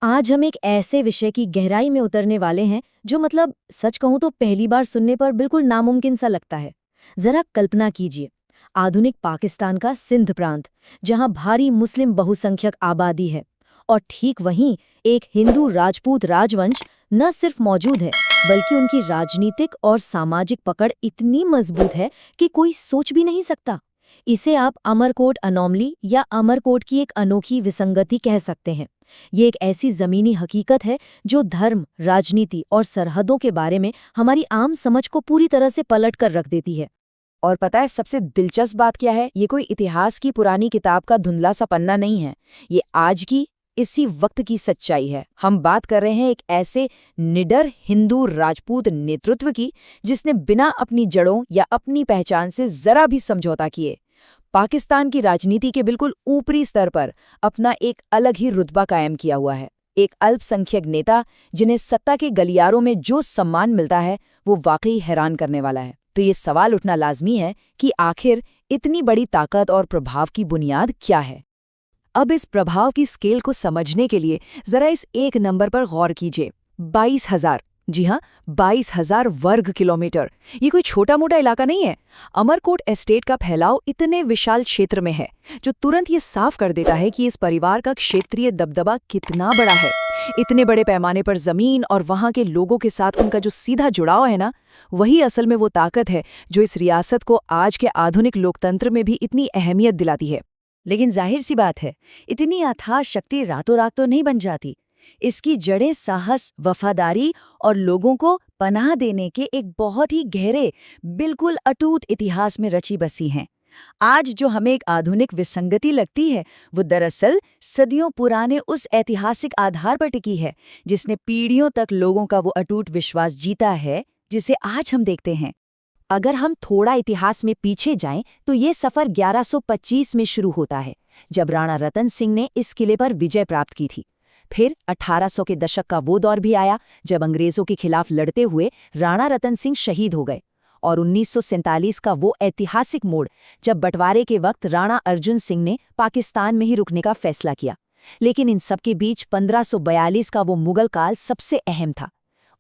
आज हम एक ऐसे विषय की गहराई में उतरने वाले हैं जो सच कहूं तो पहली बार सुनने पर बिल्कुल नामुमकिन सा लगता है। जरा कल्पना कीजिए, आधुनिक पाकिस्तान का सिंध प्रांत, जहां भारी मुस्लिम बहुसंख्यक आबादी है, और ठीक वहीं एक हिंदू राजपूत राजवंश न सिर्फ मौजूद है, बल्कि उनकी राजनीतिक और सामाजिक पकड़ इतनी मजबूत है कि कोई सोच भी नहीं सकता। इसे आप अमरकोट अनोमली या अमरकोट की एक अनोखी विसंगति कह सकते हैं। ये एक ऐसी जमीनी हकीकत है जो धर्म, राजनीति और सरहदों के बारे में हमारी आम समझ को पूरी तरह से पलट कर रख देती है। और पता है सबसे दिलचस्प बात क्या है? ये कोई इतिहास की पुरानी किताब का धुंधला सा पन्ना नहीं है। ये आज की इसी वक्त की सच्चाई है। हम बात कर रहे हैं एक ऐसे निडर हिंदू राजपूत नेतृत्व की जिसने बिना अपनी जड़ों या अपनी पहचान से जरा भी समझौता किए पाकिस्तान की राजनीति के बिल्कुल ऊपरी स्तर पर अपना एक अलग ही रुतबा कायम किया हुआ है। एक अल्पसंख्यक नेता जिन्हें सत्ता के गलियारों में जो सम्मान मिलता है वो वाकई हैरान करने वाला है। तो ये सवाल उठना लाजमी है कि आखिर इतनी बड़ी ताकत और प्रभाव की बुनियाद क्या है। अब इस प्रभाव की स्केल को समझने के लिए जरा इस एक नंबर पर गौर कीजिए। 22,000, जी हाँ, 22,000 वर्ग किलोमीटर। ये कोई छोटा मोटा इलाका नहीं है। अमरकोट एस्टेट का फैलाव इतने विशाल क्षेत्र में है जो तुरंत ये साफ कर देता है कि इस परिवार का क्षेत्रीय दबदबा कितना बड़ा है। इतने बड़े पैमाने पर जमीन और वहां के लोगों के साथ उनका जो सीधा जुड़ाव है ना, वही असल में वो ताकत है जो इस रियासत को आज के आधुनिक लोकतंत्र में भी इतनी अहमियत दिलाती है। लेकिन जाहिर सी बात है, इतनी अथाह शक्ति रातों रात तो नहीं बन जाती। इसकी जड़ें साहस, वफादारी और लोगों को पनाह देने के एक बहुत ही गहरे, बिल्कुल अटूट इतिहास में रची बसी हैं। आज जो हमें एक आधुनिक विसंगति लगती है, वो दरअसल सदियों पुराने उस ऐतिहासिक आधार पर टिकी है जिसने पीढ़ियों तक लोगों का वो अटूट विश्वास जीता है जिसे आज हम देखते हैं। अगर हम थोड़ा इतिहास में पीछे जाएं तो ये सफर 1125 में शुरू होता है, जब राणा रतन सिंह ने इस किले पर विजय प्राप्त की थी। फिर 1800 के दशक का वो दौर भी आया जब अंग्रेजों के खिलाफ लड़ते हुए राणा रतन सिंह शहीद हो गए, और 1947 का वो ऐतिहासिक मोड़ जब बंटवारे के वक्त राणा अर्जुन सिंह ने पाकिस्तान में ही रुकने का फैसला किया। लेकिन इन सब के बीच 1542 का वो मुगल काल सबसे अहम था।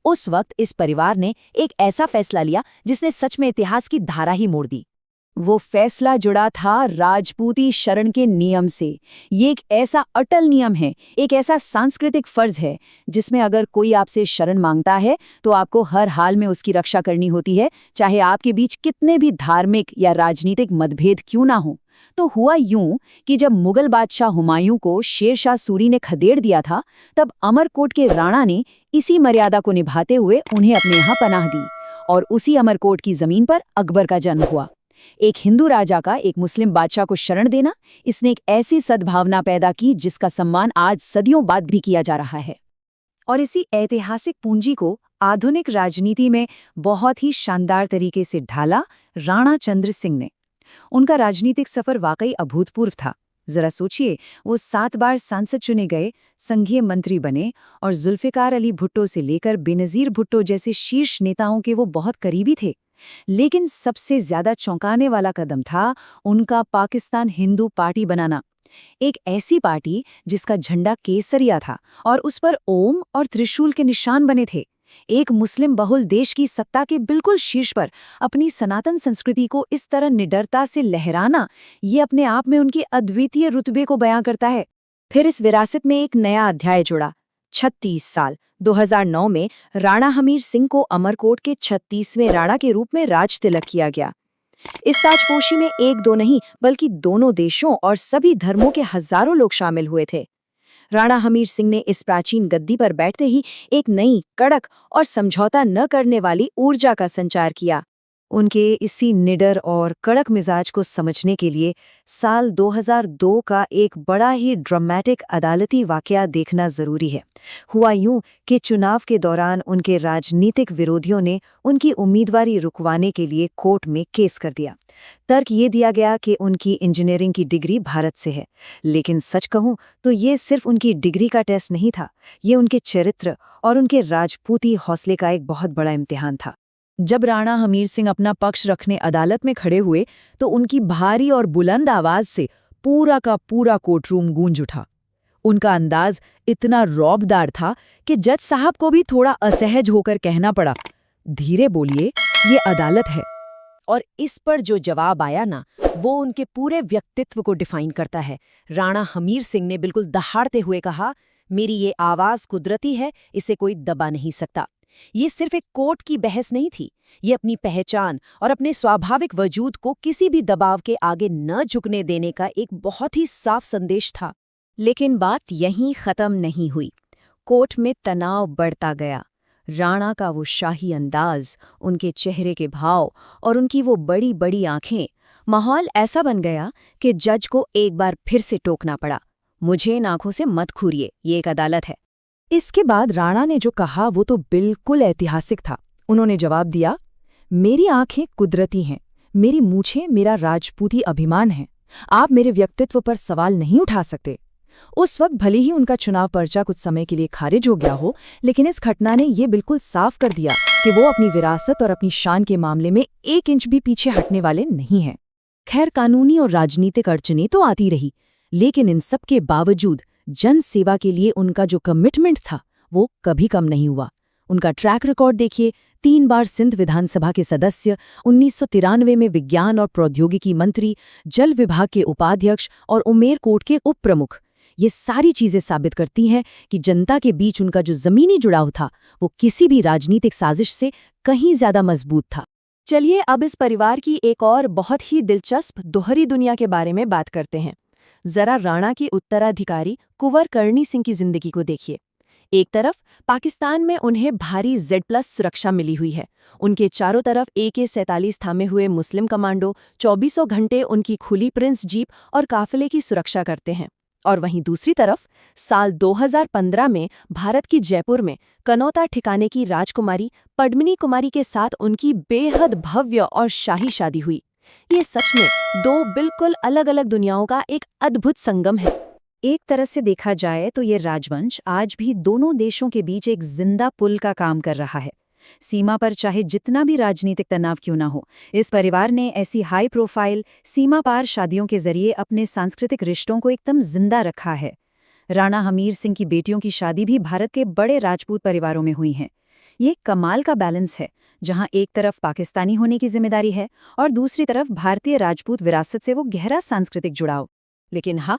उस वक्त इस परिवार ने एक ऐसा फैसला लिया जिसने सच में इतिहास की धारा ही मोड़ दी। वो फैसला जुड़ा था राजपूती शरण के नियम से। ये एक ऐसा अटल नियम है, एक ऐसा सांस्कृतिक फर्ज है जिसमें अगर कोई आपसे शरण मांगता है तो आपको हर हाल में उसकी रक्षा करनी होती है, चाहे आपके बीच कितने भी धार्मिक या राजनीतिक मतभेद क्यों ना हो। तो हुआ यूं कि जब मुगल बादशाह हुमायूं को शेर शाह सूरी ने खदेड़ दिया था, तब अमरकोट के राणा ने इसी मर्यादा को निभाते हुए उन्हें अपने यहाँ पनाह दी, और उसी अमरकोट की जमीन पर अकबर का जन्म हुआ। एक हिंदू राजा का एक मुस्लिम बादशाह को शरण देना, इसने एक ऐसी सद्भावना पैदा की जिसका सम्मान आज सदियों बाद भी किया जा रहा है। और इसी ऐतिहासिक पूंजी को आधुनिक राजनीति में बहुत ही शानदार तरीके से ढाला राणा चंद्र सिंह ने। उनका राजनीतिक सफर वाकई अभूतपूर्व था। जरा सोचिए, वो 7 बार सांसद चुने गए, संघीय मंत्री बने, और जुल्फिकार अली भुट्टो से लेकर बेनजीर भुट्टो जैसे शीर्ष नेताओं के वो बहुत करीबी थे। लेकिन सबसे ज्यादा चौंकाने वाला कदम था उनका पाकिस्तान हिंदू पार्टी बनाना। एक ऐसी पार्टी जिसका झंडा केसरिया था और उस पर ओम और त्रिशूल के निशान बने थे। एक मुस्लिम बहुल देश की सत्ता के बिल्कुल शीर्ष पर अपनी सनातन संस्कृति को इस तरह निडरता से लहराना, ये अपने आप में उनके अद्वितीय रुतबे को बयां करता है। फिर इस विरासत में एक नया अध्याय जुड़ा। 36 साल 2009 में राणा हमीर सिंह को अमरकोट के 36वें राणा के रूप में राज तिलक किया गया। इस ताजपोशी में एक दो नहीं बल्कि दोनों देशों और सभी धर्मों के हजारों लोग शामिल हुए थे। राणा हमीर सिंह ने इस प्राचीन गद्दी पर बैठते ही एक नई, कड़क और समझौता न करने वाली ऊर्जा का संचार किया। उनके इसी निडर और कड़क मिजाज को समझने के लिए साल 2002 का एक बड़ा ही ड्रामेटिक अदालती वाकया देखना जरूरी है। हुआ यूं कि चुनाव के दौरान उनके राजनीतिक विरोधियों ने उनकी उम्मीदवारी रुकवाने के लिए कोर्ट में केस कर दिया। तर्क ये दिया गया कि उनकी इंजीनियरिंग की डिग्री भारत से है, लेकिन सच कहूं तो ये सिर्फ उनकी डिग्री का टेस्ट नहीं था, ये उनके चरित्र और उनके राजपूती हौसले का एक बहुत बड़ा इम्तिहान था। जब राणा हमीर सिंह अपना पक्ष रखने अदालत में खड़े हुए तो उनकी भारी और बुलंद आवाज से पूरा का पूरा कोर्टरूम गूंज उठा। उनका अंदाज इतना रौबदार था कि जज साहब को भी थोड़ा असहज होकर कहना पड़ा, धीरे बोलिए, ये अदालत है। और इस पर जो जवाब आया ना, वो उनके पूरे व्यक्तित्व को डिफाइन करता है। राणा हमीर सिंह ने बिल्कुल दहाड़ते हुए कहा, मेरी ये आवाज कुदरती है, इसे कोई दबा नहीं सकता। ये सिर्फ एक कोर्ट की बहस नहीं थी, ये अपनी पहचान और अपने स्वाभाविक वजूद को किसी भी दबाव के आगे न झुकने देने का एक बहुत ही साफ संदेश था। लेकिन बात यहीं खत्म नहीं हुई। कोर्ट में तनाव बढ़ता गया। राणा का वो शाही अंदाज, उनके चेहरे के भाव और उनकी वो बड़ी बड़ी आंखें, माहौल ऐसा बन गया कि जज को एक बार फिर से टोकना पड़ा, मुझे इन आंखों से मत घूरिए, ये एक अदालत है। इसके बाद राणा ने जो कहा वो तो बिल्कुल ऐतिहासिक था। उन्होंने जवाब दिया, मेरी आंखें कुदरती हैं, मेरी मूछें मेरा राजपूती अभिमान है। आप मेरे व्यक्तित्व पर सवाल नहीं उठा सकते। उस वक्त भले ही उनका चुनाव पर्चा कुछ समय के लिए खारिज हो गया हो, लेकिन इस घटना ने ये बिल्कुल साफ कर दिया कि वो अपनी विरासत और अपनी शान के मामले में 1 इंच भी पीछे हटने वाले नहीं हैं। खैर, कानूनी और राजनीतिक अड़चनें तो आती रही, लेकिन इन सब के बावजूद जन सेवा के लिए उनका जो कमिटमेंट था वो कभी कम नहीं हुआ। उनका ट्रैक रिकॉर्ड देखिए, 3 बार सिंध विधानसभा के सदस्य, 1993 में विज्ञान और प्रौद्योगिकी मंत्री, जल विभाग के उपाध्यक्ष और उमेरकोट के उप प्रमुख। ये सारी चीजें साबित करती हैं कि जनता के बीच उनका जो जमीनी जुड़ाव था वो किसी भी राजनीतिक साजिश से कहीं ज्यादा मजबूत था। चलिए अब इस परिवार की एक और बहुत ही दिलचस्प दोहरी दुनिया के बारे में बात करते हैं। जरा राणा के उत्तराधिकारी कुंवर करणी सिंह की जिंदगी को देखिए। एक तरफ पाकिस्तान में उन्हें भारी Z+ सुरक्षा मिली हुई है। उनके चारों तरफ AK-47 थामे हुए मुस्लिम कमांडो 24 घंटे उनकी खुली प्रिंस जीप और काफिले की सुरक्षा करते हैं। और वहीं दूसरी तरफ साल 2015 में भारत की जयपुर में कनौता ठिकाने की राजकुमारी पद्मिनी कुमारी के साथ उनकी बेहद भव्य और शाही शादी हुई। ये सच में 2 बिल्कुल अलग अलग दुनियाओं का एक अद्भुत संगम है। एक तरह से देखा जाए तो ये राजवंश आज भी दोनों देशों के बीच एक जिंदा पुल का काम कर रहा है। सीमा पर चाहे जितना भी राजनीतिक तनाव क्यों ना हो, इस परिवार ने ऐसी हाई प्रोफाइल सीमा पार शादियों के जरिए अपने सांस्कृतिक रिश्तों को एकदम जिंदा रखा है। राणा हमीर सिंह की बेटियों की शादी भी भारत के बड़े राजपूत परिवारों में हुई हैं। ये कमाल का बैलेंस है, जहां एक तरफ पाकिस्तानी होने की जिम्मेदारी है और दूसरी तरफ भारतीय राजपूत विरासत से वो गहरा सांस्कृतिक जुड़ाव। लेकिन हाँ,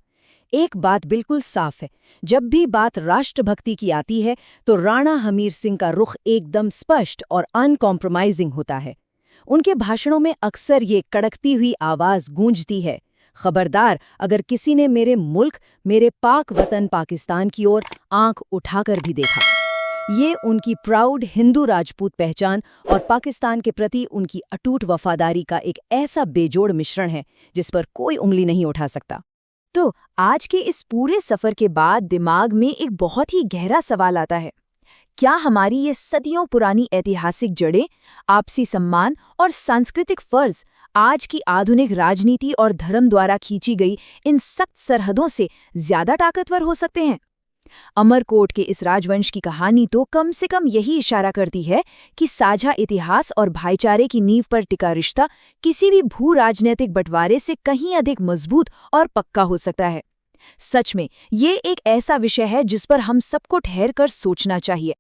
एक बात बिल्कुल साफ है, जब भी बात राष्ट्रभक्ति की आती है तो राणा हमीर सिंह का रुख एकदम स्पष्ट और अनकॉम्प्रोमाइजिंग होता है। उनके भाषणों में अक्सर ये कड़कती हुई आवाज गूंजती है, खबरदार अगर किसी ने मेरे मुल्क, मेरे पाक वतन पाकिस्तान की ओर आंख उठाकर भी देखा। ये उनकी प्राउड हिंदू राजपूत पहचान और पाकिस्तान के प्रति उनकी अटूट वफादारी का एक ऐसा बेजोड़ मिश्रण है जिस पर कोई उंगली नहीं उठा सकता। तो आज के इस पूरे सफर के बाद दिमाग में एक बहुत ही गहरा सवाल आता है, क्या हमारी ये सदियों पुरानी ऐतिहासिक जड़ें, आपसी सम्मान और सांस्कृतिक फर्ज आज की आधुनिक राजनीति और धर्म द्वारा खींची गई इन सख्त सरहदों से ज्यादा ताकतवर हो सकते हैं? अमरकोट के इस राजवंश की कहानी तो कम से कम यही इशारा करती है कि साझा इतिहास और भाईचारे की नींव पर टिका रिश्ता किसी भी भू राजनीतिक बंटवारे से कहीं अधिक मजबूत और पक्का हो सकता है। सच में ये एक ऐसा विषय है जिस पर हम सबको ठहर कर सोचना चाहिए।